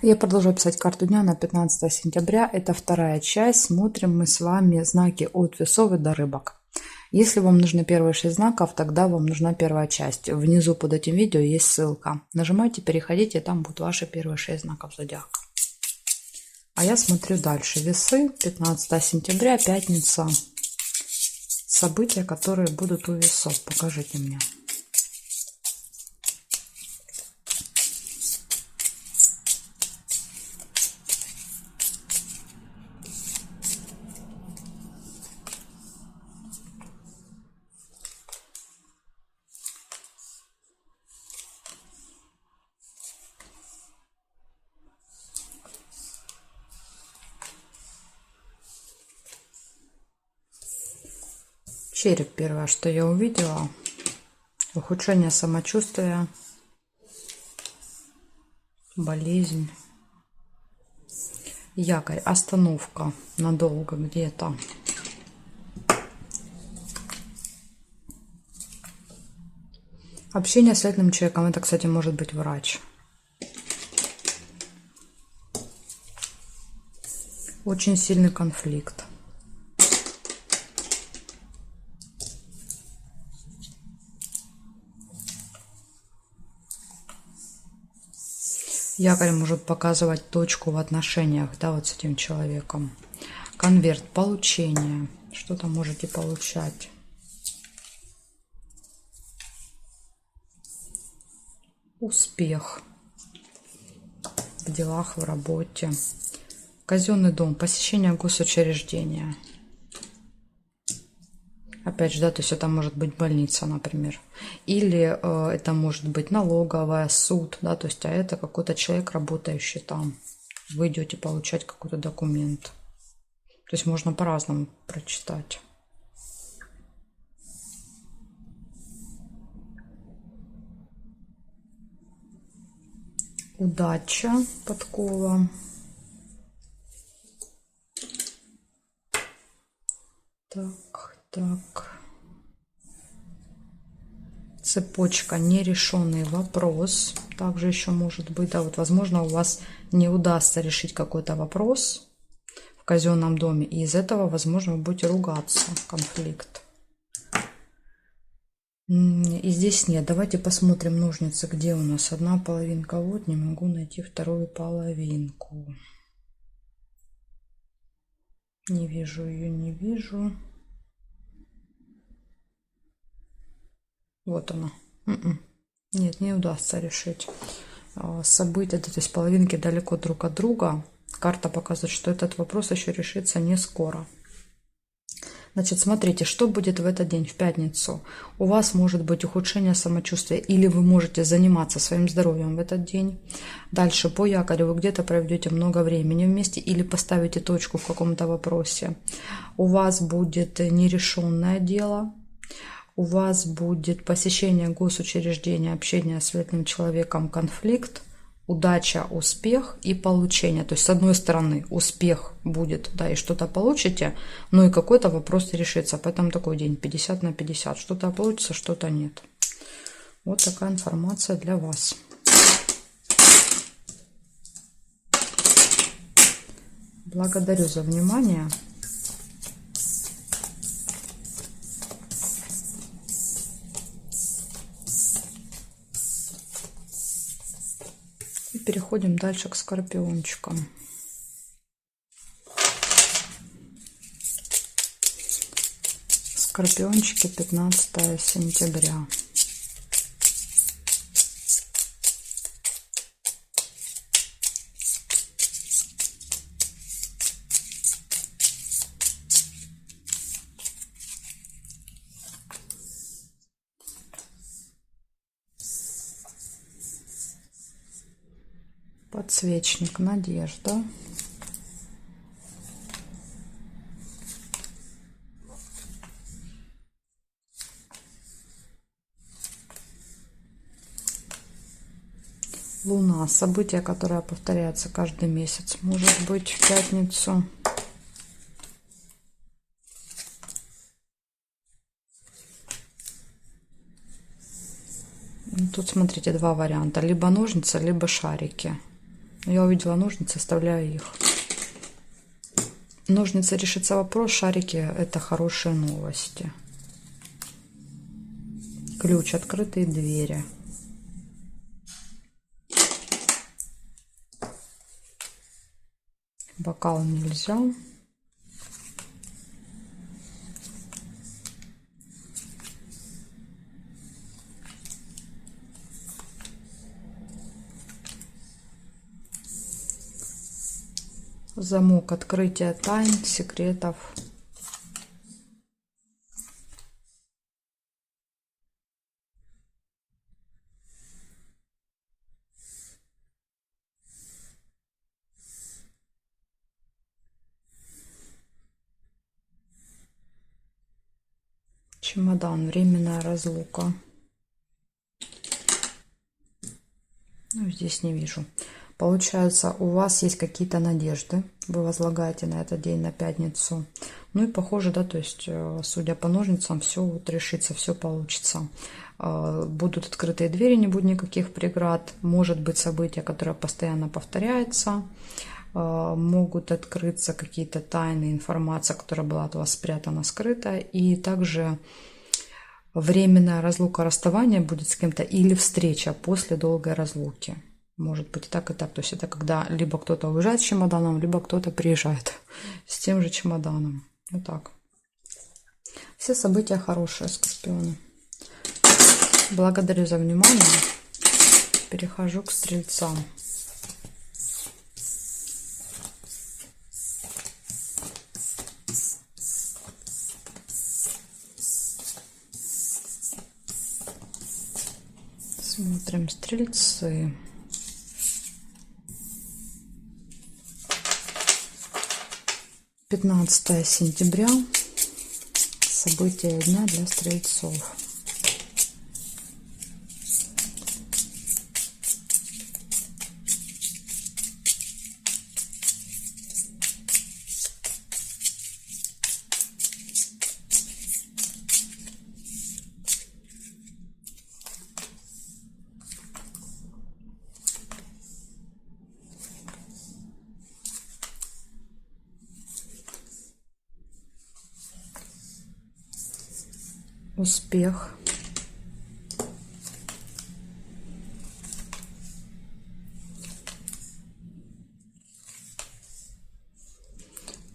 Я продолжаю писать карту дня на 15 сентября. Это вторая часть. Смотрим мы с вами знаки от весов и до рыбок. Если вам нужны первые 6 знаков, тогда вам нужна первая часть. Внизу под этим видео есть ссылка. Нажимайте, переходите, там будут ваши первые 6 знаков зодиака. А я смотрю дальше. Весы, 15 сентября, пятница. События, которые будут у весов. Покажите мне. Череп первое, что я увидела. Ухудшение самочувствия, болезнь. Якорь, остановка надолго где-то. Общение с этим человеком. Это, кстати, может быть врач. Очень сильный конфликт. Якорь может показывать точку в отношениях, да, вот с этим человеком. Конверт, получение. Что-то можете получать. Успех в делах, в работе. Казенный дом, посещение госучреждения. Опять же, да, то есть это может быть больница, например. Или это может быть налоговая, суд, да, то есть, а это какой-то человек, работающий там. Вы идете получать какой-то документ. То есть можно по-разному прочитать. Удача, подкова. Так. Цепочка, нерешенный вопрос. Также еще может быть, да, вот возможно у вас не удастся решить какой-то вопрос в казенном доме. И из этого, возможно, вы будете ругаться. Конфликт. И здесь нет. Давайте посмотрим ножницы, где у нас одна половинка. Вот, не могу найти вторую половинку. Не вижу ее, не вижу. Вот она. Нет, не удастся решить события, то есть половинки далеко друг от друга. Карта показывает, что этот вопрос еще решится не скоро. Значит, смотрите, что будет в этот день, в пятницу. У вас может быть ухудшение самочувствия, или вы можете заниматься своим здоровьем в этот день. Дальше по якорю вы где-то проведете много времени вместе или поставите точку в каком-то вопросе. У вас будет нерешенное дело. У вас будет посещение госучреждения, общение с светлым человеком, конфликт, удача, успех и получение. То есть, с одной стороны, успех будет, да, и что-то получите, но и какой-то вопрос решится. Поэтому такой день 50 на 50. Что-то получится, что-то нет. Вот такая информация для вас. Благодарю за внимание. Переходим дальше к скорпиончикам. Скорпиончики, 15 сентября. Подсвечник, надежда. Луна, событие, которое повторяется каждый месяц, может быть в пятницу. Тут, смотрите, два варианта. Либо ножницы, либо шарики. Я увидела ножницы, оставляю их. Ножницы, решится вопрос, шарики — это хорошие новости. Ключ, открытые двери. Бокал нельзя. Замок, открытие тайн, секретов. Чемодан, временная разлука. Ну, здесь не вижу. Получается, у вас есть какие-то надежды, вы возлагаете на этот день, на пятницу. Ну и похоже, да, то есть, судя по ножницам, все вот решится, все получится. Будут открытые двери, не будет никаких преград. Может быть событие, которое постоянно повторяется. Могут открыться какие-то тайны, информация, которая была от вас спрятана, скрыта. И также временная разлука, расставание будет с кем-то или встреча после долгой разлуки. Может быть и так, и так. То есть это когда либо кто-то уезжает с чемоданом, либо кто-то приезжает с тем же чемоданом. Вот так. Все события хорошие, скорпионы. Благодарю за внимание. Перехожу к стрельцам. Смотрим, стрельцы. Пятнадцатое сентября. События дня для стрельцов. Успех.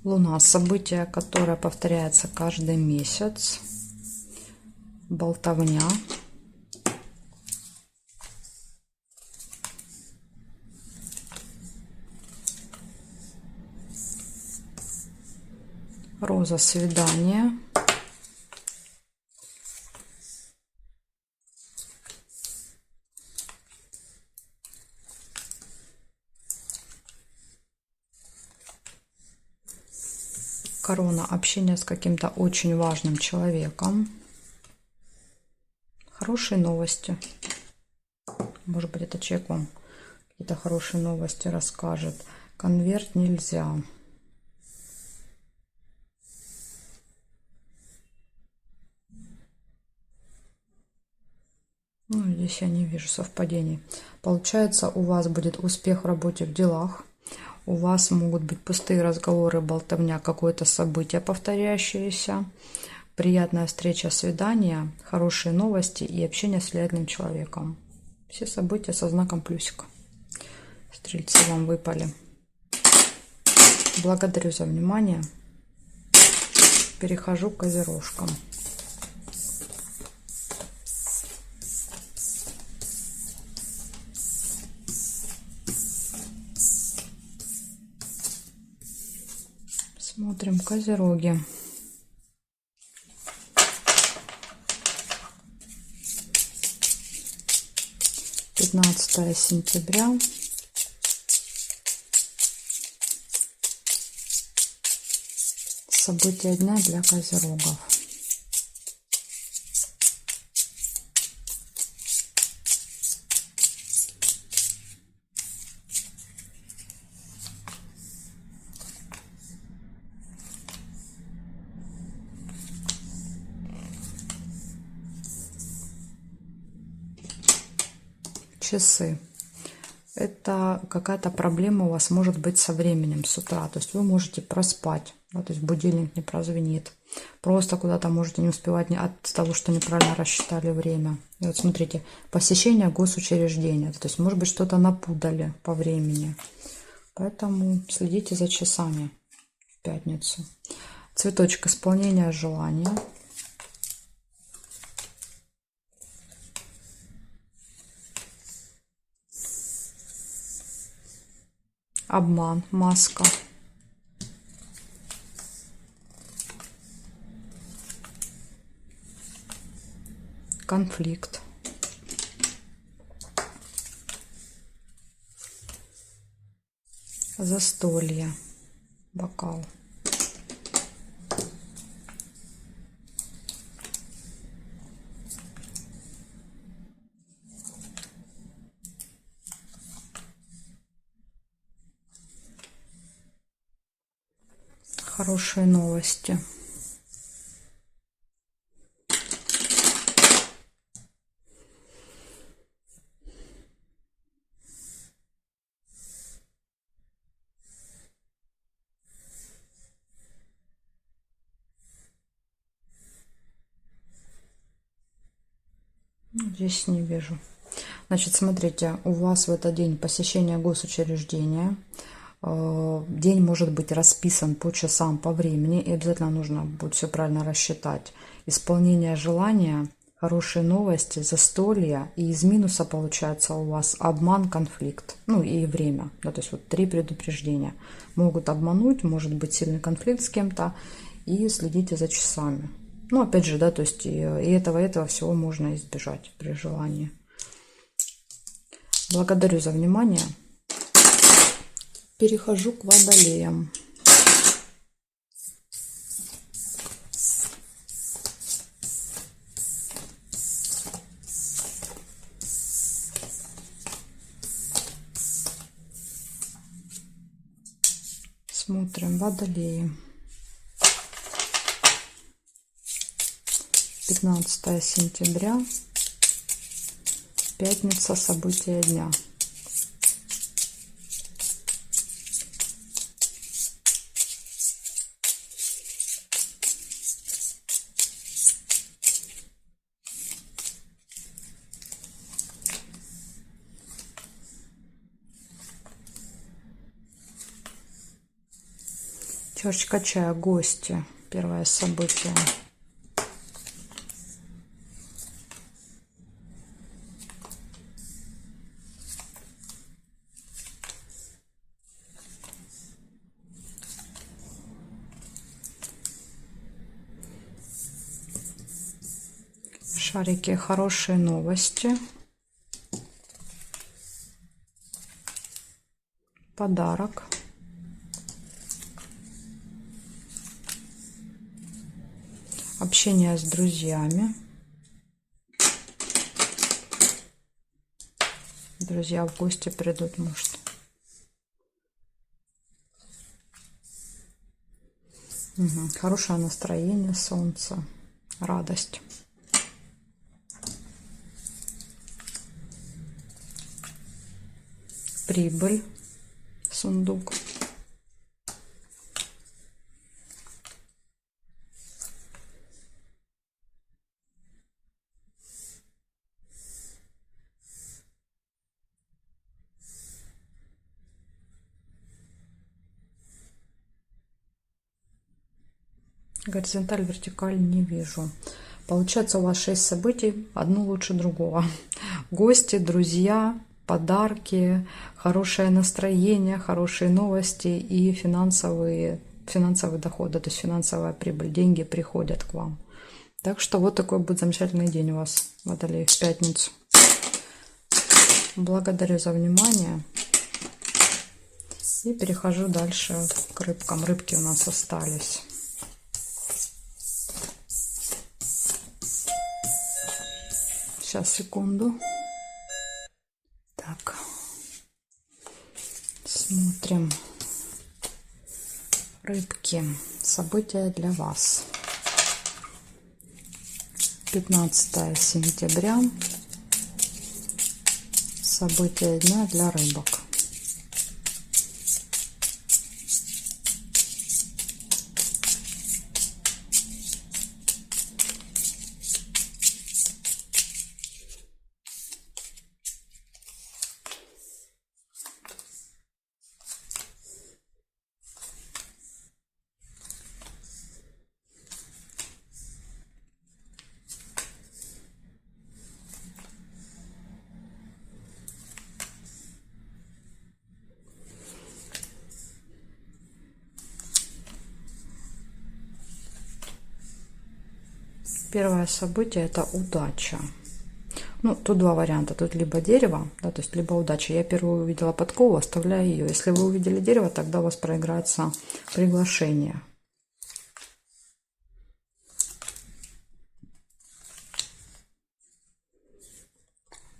Луна. Событие, которое повторяется каждый месяц. Болтовня. Роза. Свидание. Корона. Общение с каким-то очень важным человеком. Хорошие новости. Может быть, этот человек вам какие-то хорошие новости расскажет. Конверт нельзя. Ну, здесь я не вижу совпадений. Получается, у вас будет успех в работе, в делах. У вас могут быть пустые разговоры, болтовня, какое-то событие повторяющееся. Приятная встреча, свидание, хорошие новости и общение с влиятельным человеком. Все события со знаком плюсика. Стрельцы вам выпали. Благодарю за внимание. Перехожу к козерожкам. Смотрим козероги. Пятнадцатое сентября. События дня для козерогов. Часы. это какая-то проблема у вас может быть со временем с утра. То есть вы можете проспать, да, то есть будильник не прозвенит. Просто куда-то можете не успевать от того, что неправильно рассчитали время. И вот смотрите, посещение госучреждения. То есть, может быть, что-то напутали по времени. Поэтому следите за часами в пятницу. Цветочек исполнения желания. Обман, маска. Конфликт. Застолье. Бокал. Хорошие новости. Здесь не вижу. Значит, смотрите, у вас в этот день посещение госучреждения. День может быть расписан по часам, по времени, и обязательно нужно будет все правильно рассчитать. Исполнение желания, хорошие новости, застолье, и из минуса получается у вас обман, конфликт, ну и время. Да, то есть вот 3 предупреждения. Могут обмануть, может быть сильный конфликт с кем-то, и следите за часами. Ну, опять же, да, то есть и этого всего можно избежать при желании. Благодарю за внимание. Перехожу к водолеям. Смотрим водолеи. 15 сентября. Пятница, события дня. Чашечка чая, гости. Первое событие. Шарики, хорошие новости. Подарок. Общение с друзьями. Друзья в гости придут, может. Угу. Хорошее настроение, солнце, радость. Прибыль, сундук. Горизонталь, вертикаль не вижу. Получается, у вас 6 событий, одно лучше другого. Гости, друзья, подарки, хорошее настроение, хорошие новости и финансовые доходы, то есть финансовая прибыль, деньги приходят к вам. Так что вот такой будет замечательный день у вас, Водолей, в пятницу. Благодарю за внимание. И перехожу дальше к рыбкам. Рыбки у нас остались. Сейчас, секунду. Так. Смотрим. Рыбки. События для вас. 15 сентября. События дня для рыбок. Первое событие — это удача. Ну, тут два варианта. Тут либо дерево, да, то есть либо удача. Я первую увидела подкову, оставляю ее. Если вы увидели дерево, тогда у вас проиграется приглашение.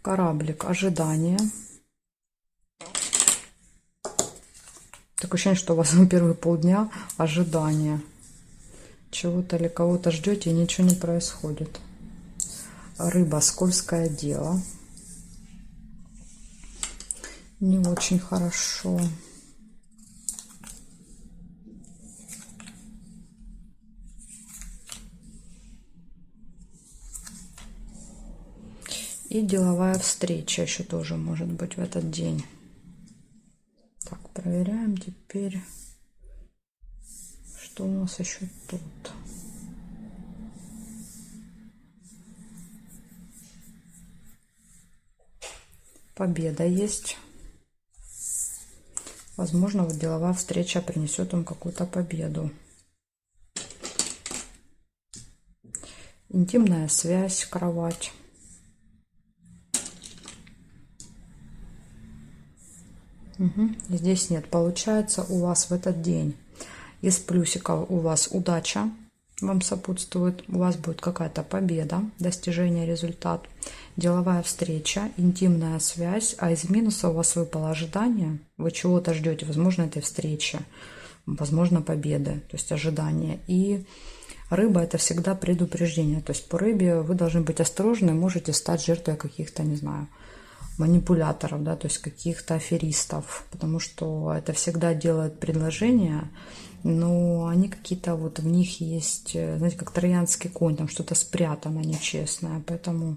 Кораблик, ожидание. Такое ощущение, что у вас первые полдня ожидание. Чего-то или кого-то ждете, и ничего не происходит. Рыба, скользкое дело. Не очень хорошо. И деловая встреча еще тоже может быть в этот день. Так, проверяем теперь, что у нас еще тут. Победа есть. Возможно, вот деловая встреча принесет им какую-то победу. Интимная связь, кровать. Угу. Здесь нет. Получается, у вас в этот день из плюсиков у вас удача вам сопутствует, у вас будет какая-то победа, достижение, результат, деловая встреча, интимная связь, а из минуса у вас выпало ожидание, вы чего-то ждете, возможно, этой встречи, возможно, победы, то есть ожидание. И рыба — это всегда предупреждение, то есть по рыбе вы должны быть осторожны, можете стать жертвой каких-то, не знаю, манипуляторов, да, то есть каких-то аферистов, потому что это всегда делают предложения, но они какие-то, вот в них есть, знаете, как троянский конь, там что-то спрятано нечестное, поэтому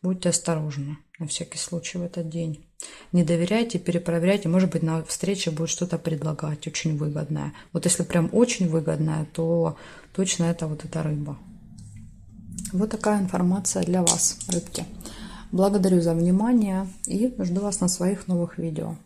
будьте осторожны на всякий случай в этот день. Не доверяйте, перепроверяйте, может быть, на встрече будет что-то предлагать очень выгодное. Вот если прям очень выгодное, то точно это вот эта рыба. Вот такая информация для вас, рыбки. Благодарю за внимание и жду вас на своих новых видео.